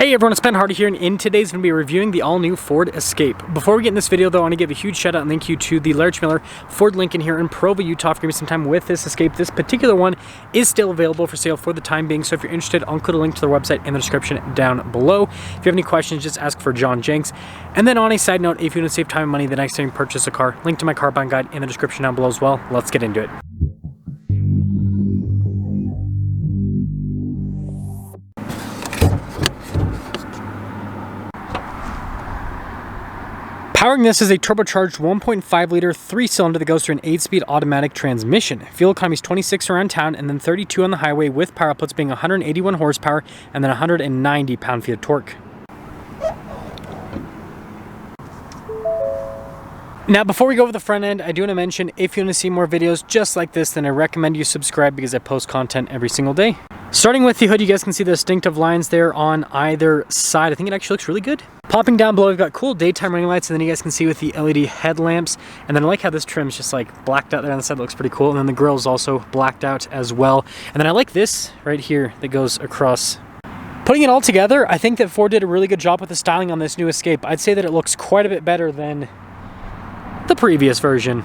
Hey everyone, it's Ben Hardy here, and in today's going to be reviewing the all-new Ford Escape. Before we get in this video though, I want to give a huge shout out and thank you to the Large Miller Ford Lincoln here in Provo, Utah for giving me some time with this Escape. This particular one is still available for sale for the time being, so if you're interested, I'll include a link to their website in the description down below. If you have any questions, just ask for John Jenks. And then on a side note, if you want to save time and money the next time you purchase a car, link to my car buying guide in the description down below as well. Let's get into it. Powering this is a turbocharged 1.5 liter 3-cylinder that goes through an 8-speed automatic transmission. Fuel economy is 26 around town and then 32 on the highway, with power outputs being 181 horsepower and then 190 pound-feet of torque. Now, before we go over the front end, I do want to mention, if you want to see more videos just like this, then I recommend you subscribe because I post content every single day. Starting with the hood, you guys can see the distinctive lines there on either side. I think it actually looks really good. Popping down below, we've got cool daytime running lights, and then you guys can see with the LED headlamps. And then I like how this trim's just like blacked out there on the side. It looks pretty cool. And then the grille's also blacked out as well. And then I like this right here that goes across. Putting it all together, I think that Ford did a really good job with the styling on this new Escape. I'd say that it looks quite a bit better than the previous version.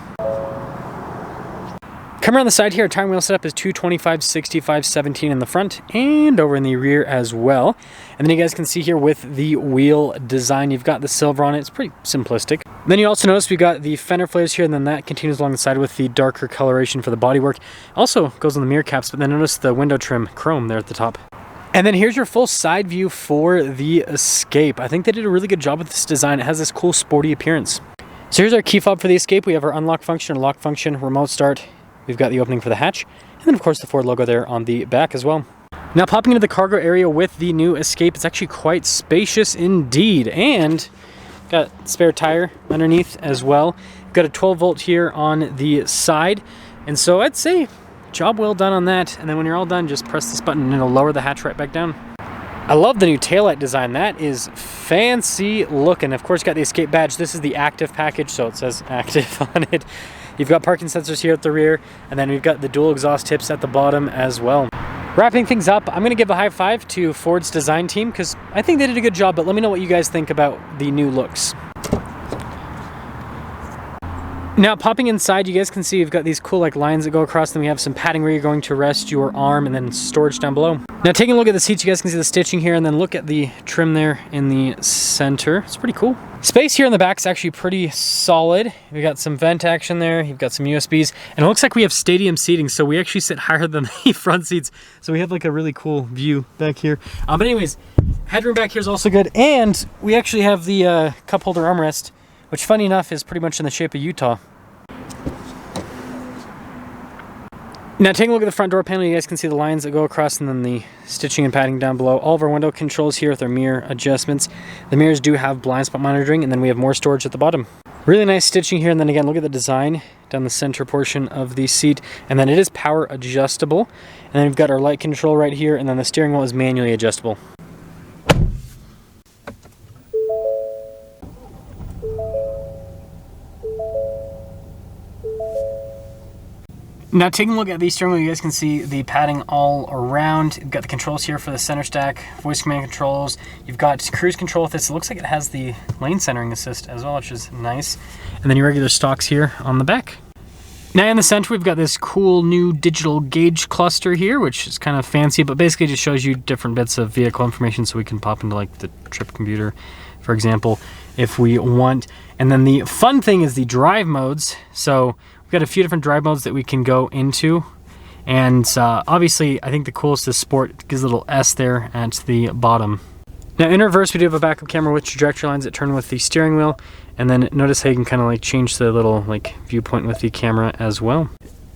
Coming around the side here, our tire wheel setup is 225, 65, 17 in the front and over in the rear as well. And then you guys can see here with the wheel design, you've got the silver on it. It's pretty simplistic. Then you also notice we've got the fender flares here, and then that continues along the side with the darker coloration for the bodywork. Also goes on the mirror caps, but then notice the window trim chrome there at the top. And then here's your full side view for the Escape. I think they did a really good job with this design. It has this cool sporty appearance. So here's our key fob for the Escape. We have our unlock function, or lock function, remote start. We've got the opening for the hatch, and then of course the Ford logo there on the back as well. Now, popping into the cargo area with the new Escape, it's actually quite spacious indeed, and got spare tire underneath as well. We've got a 12 volt here on the side, and so I'd say job well done on that. And then when you're all done, just press this button and it'll lower the hatch right back down. I love the new taillight design. That is fancy looking. Of course, got the Escape badge. This is the active package, so it says active on it. You've got parking sensors here at the rear, and then we've got the dual exhaust tips at the bottom as well. Wrapping things up, I'm going to give a high five to Ford's design team because I think they did a good job, but let me know what you guys think about the new looks. Now, popping inside, you guys can see you've got these cool like lines that go across them. We have some padding where you're going to rest your arm, and then storage down below. Now, taking a look at the seats, you guys can see the stitching here, and then look at the trim there in the center. It's pretty cool. Space here in the back is actually pretty solid. We've got some vent action there. You've got some USBs, and it looks like we have stadium seating, so we actually sit higher than the front seats. So we have like a really cool view back here. But anyways, headroom back here is also good, and we actually have the cup holder armrest, which funny enough is pretty much in the shape of Utah. Now, taking a look at the front door panel, you guys can see the lines that go across and then the stitching and padding down below. All of our window controls here with our mirror adjustments. The mirrors do have blind spot monitoring, and then we have more storage at the bottom. Really nice stitching here, and then again, look at the design down the center portion of the seat. And then it is power adjustable. And then we've got our light control right here, and then the steering wheel is manually adjustable. Now, taking a look at the steering wheel, you guys can see the padding all around. You've got the controls here for the center stack, voice command controls. You've got cruise control with this. It looks like it has the lane centering assist as well, which is nice. And then your regular stocks here on the back. Now, in the center, we've got this cool new digital gauge cluster here, which is kind of fancy, but basically just shows you different bits of vehicle information, so we can pop into like the trip computer, for example, if we want. And then the fun thing is the drive modes. So we've got a few different drive modes that we can go into, and obviously I think the coolest is Sport. It gives a little S there at the bottom. Now, in reverse, we do have a backup camera with trajectory lines that turn with the steering wheel, and then notice how you can kind of like change the little like viewpoint with the camera as well.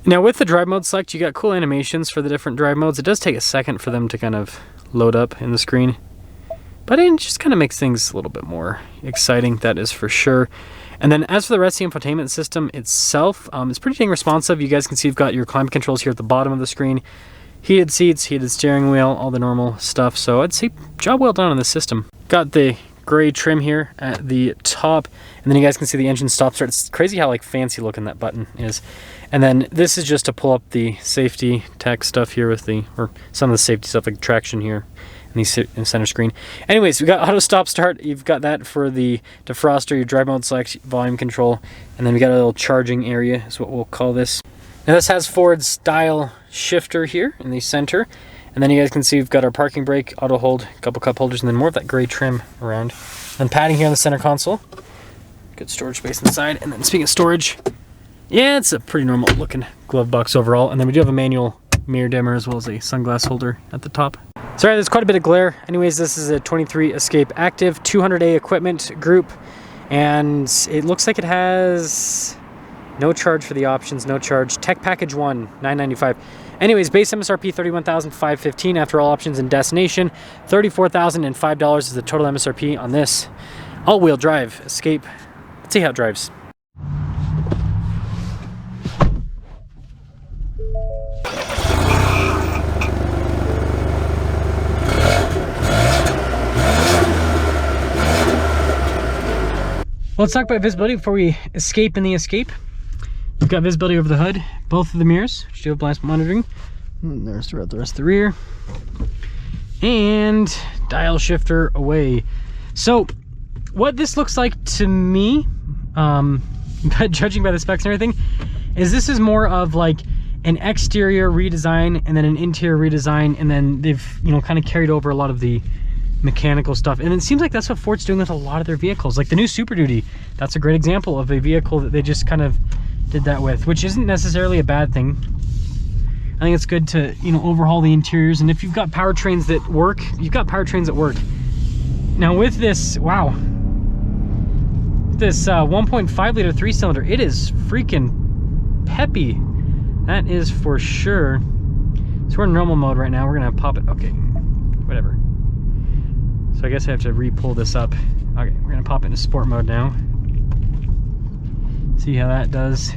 Now, with the drive mode select, you got cool animations for the different drive modes. It does take a second for them to kind of load up in the screen, but it just kind of makes things a little bit more exciting, that is for sure. And then as for the rest of the infotainment system itself, it's pretty dang responsive. You guys can see you've got your climate controls here at the bottom of the screen. Heated seats, heated steering wheel, all the normal stuff. So I'd say job well done on this system. Got the gray trim here at the top, and then you guys can see the engine stop start. It's crazy how like fancy looking that button is. And then this is just to pull up the safety tech stuff here with the, or some of the safety stuff like traction here. in the center screen. Anyways, we got auto stop start. You've got that for the defroster, your drive mode select, volume control, and then we got a little charging area is what we'll call this. Now this has Ford's dial shifter here in the center. And then you guys can see we've got our parking brake, auto hold, a couple cup holders, and then more of that gray trim around. And padding here on the center console. Good storage space inside. And then speaking of storage, yeah, it's a pretty normal looking glove box overall. And then we do have a manual mirror dimmer as well as a sunglass holder at the top. Sorry, there's quite a bit of glare. Anyways, this is a 23 Escape Active 200A equipment group. And it looks like it has no charge for the options, no charge. Tech Package 1, $995. Anyways, base MSRP $31,515 after all options and destination. $34,005 is the total MSRP on this all-wheel drive Escape. Let's see how it drives. Well, let's talk about visibility before we escape in the Escape. You've got visibility over the hood, both of the mirrors, which do have blind spot monitoring. And there's the rest of the rear. And dial shifter away. So, what this looks like to me, judging by the specs and everything, is this is more of like an exterior redesign and then an interior redesign, and then they've, you know, kind of carried over a lot of the mechanical stuff. And it seems like that's what Ford's doing with a lot of their vehicles. Like the new Super Duty, that's a great example of a vehicle that they just kind of did that with, which isn't necessarily a bad thing. I think it's good to, you know, overhaul the interiors, and if you've got powertrains that work, you've got powertrains that work. Now with this, wow, this 1.5 liter 3-cylinder, it is freaking peppy. That is for sure. So we're in normal mode right now. We're gonna pop it. Okay, whatever. So I guess I have to re-pull this up. Okay, we're gonna pop it into sport mode now. See how that does.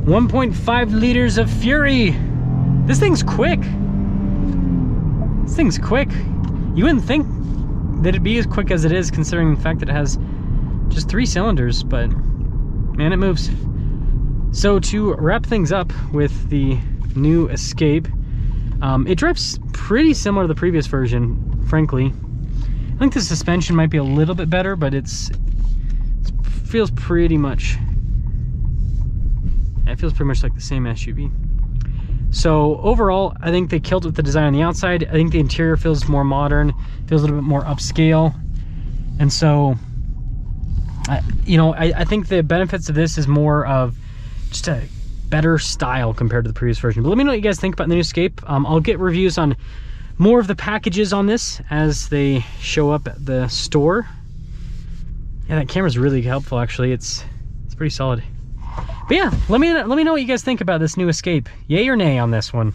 1.5 liters of fury. This thing's quick. This thing's quick. You wouldn't think that it'd be as quick as it is, considering the fact that it has just 3 cylinders, but man, it moves. So to wrap things up with the new Escape, it drives pretty similar to the previous version, frankly. I think the suspension might be a little bit better, but it feels pretty much, it feels pretty much like the same SUV. So overall, I think they killed it with the design on the outside. I think the interior feels more modern, feels a little bit more upscale. And so, you know, I think the benefits of this is more of just a better style compared to the previous version. But let me know what you guys think about the new Escape. I'll get reviews on more of the packages on this as they show up at the store. Yeah, that camera's really helpful, actually. It's pretty solid. But yeah, let me know what you guys think about this new Escape. Yay or nay on this one.